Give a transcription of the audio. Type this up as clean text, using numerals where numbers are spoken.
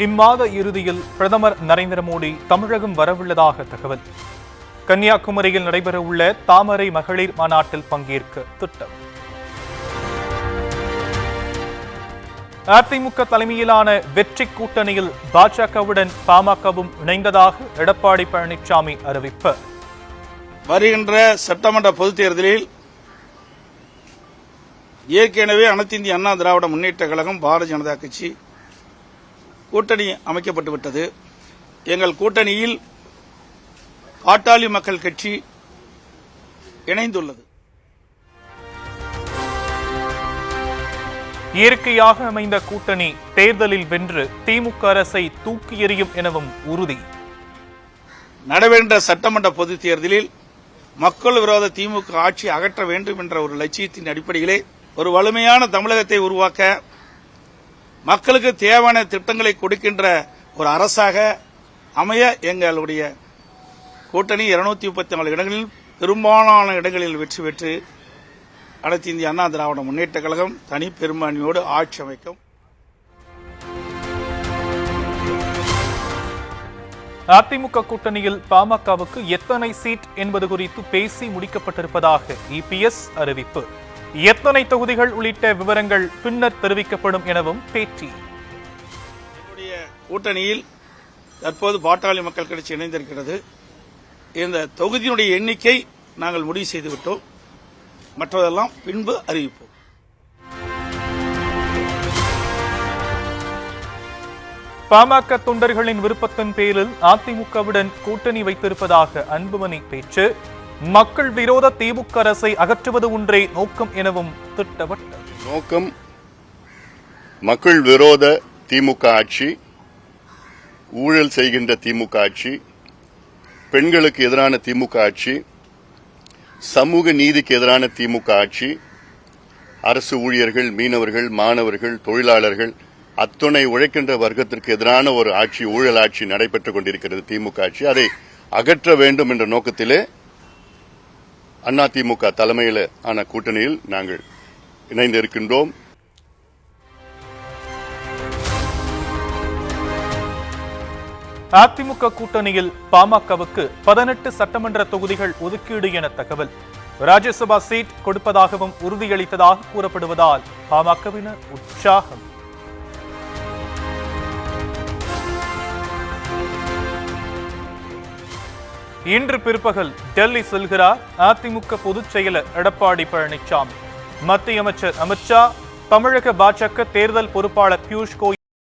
இம்மாத இறுதியில் பிரதமர் நரேந்திர மோடி தமிழகம் வரவுள்ளதாக தகவல். கன்னியாகுமரியில் நடைபெறவுள்ள தாமரை மகளிர் மாநாட்டில் பங்கேற்க திட்டம். அதிமுக தலைமையிலான வெற்றி கூட்டணியில் பாஜகவுடன் பாமகவும் இணைந்ததாக எடப்பாடி பழனிசாமி அறிவிப்பு. வருகின்ற சட்டமன்ற பொதுத் தேர்தலில் ஏற்கனவே அனைத்து இந்திய அண்ணா திராவிட முன்னேற்ற கழகம் பாரதிய ஜனதா கட்சி கூட்டணி அமைக்கப்பட்டுவிட்டது. எங்கள் கூட்டணியில் பாட்டாளி மக்கள் கட்சி இணைந்துள்ளது. இயற்கையாக அமைந்த கூட்டணி தேர்தலில் வென்று திமுக அரசை தூக்கி எறியும் எனவும் உறுதி. நடைபெற்ற சட்டமன்ற பொதுத் தேர்தலில் மக்கள் விரோத திமுக ஆட்சி அகற்ற வேண்டும் என்ற ஒரு லட்சியத்தின் அடிப்படையிலே ஒரு வலிமையான தமிழகத்தை உருவாக்க மக்களுக்கு தேவையான திட்டங்களை கொடுக்கின்ற ஒரு அரசாக அமைய எங்களுடைய கூட்டணி 234 இடங்களில் பெரும்பாலான இடங்களில் வெற்றி பெற்று அனைத்து இந்திய அண்ணா திராவிட முன்னேற்ற கழகம் தனி பெரும்பான்மையோடு ஆட்சி அமைக்கும். அதிமுக கூட்டணியில் பாமகவுக்கு எத்தனை சீட் என்பது குறித்து பேசி முடிக்கப்பட்டிருப்பதாக இபிஎஸ் அறிவிப்பு. எத்தனை தொகுதிகள் உள்ளிட்ட விவரங்கள் பின்னர் தெரிவிக்கப்படும் எனவும் பேட்டி. கூட்டணியில் தற்போது பாட்டாளி மக்கள் கட்சி இணைந்திருக்கிறது. இந்த தொகுதியினுடைய எண்ணிக்கை நாங்கள் முடிவு செய்துவிட்டோம். மற்றதெல்லாம் பின்பு அறிவிப்போம். பாமக தொண்டர்களின் விருப்பத்தின் பேரில் அதிமுகவுடன் கூட்டணி வைத்திருப்பதாக அன்புமணி பேச்சு. மக்கள் விரோத திமுக அரசை அகற்றுவது ஒன்றே நோக்கம் எனவும் திட்டவட்டம். நோக்கம் மக்கள் விரோத திமுக ஆட்சி, ஊழல் செய்கின்ற திமுக ஆட்சி, பெண்களுக்கு எதிரான திமுக ஆட்சி, சமூக நீதிக்கு எதிரான திமுக ஆட்சி, அரசு ஊழியர்கள், மீனவர்கள், மாணவர்கள், தொழிலாளர்கள், அத்துணை உழைக்கின்ற வர்க்கத்திற்கு எதிரான ஒரு ஆட்சி, ஊழல் ஆட்சி நடைபெற்றுக் கொண்டிருக்கிறது திமுக ஆட்சி. அதை அகற்ற வேண்டும் என்ற நோக்கத்திலே அதிமுக தலைமையில் ஆன கூட்டணியில் நாங்கள் இணைந்திருக்கின்றோம். அதிமுக கூட்டணியில் பாமகவுக்கு 18 சட்டமன்ற தொகுதிகள் ஒதுக்கீடு என தகவல். ராஜ்யசபா சீட் கொடுப்பதாகவும் உறுதியளித்ததாக கூறப்படுவதால் பாமகவினர் உற்சாகம். இன்று பிற்பகல் டெல்லி செல்கிறார் அதிமுக பொதுச் செயலர் எடப்பாடி பழனிசாமி. மத்திய அமைச்சர் அமித்ஷா, தமிழக பாஜக தேர்தல் பொறுப்பாளர் பியூஷ் கோயல்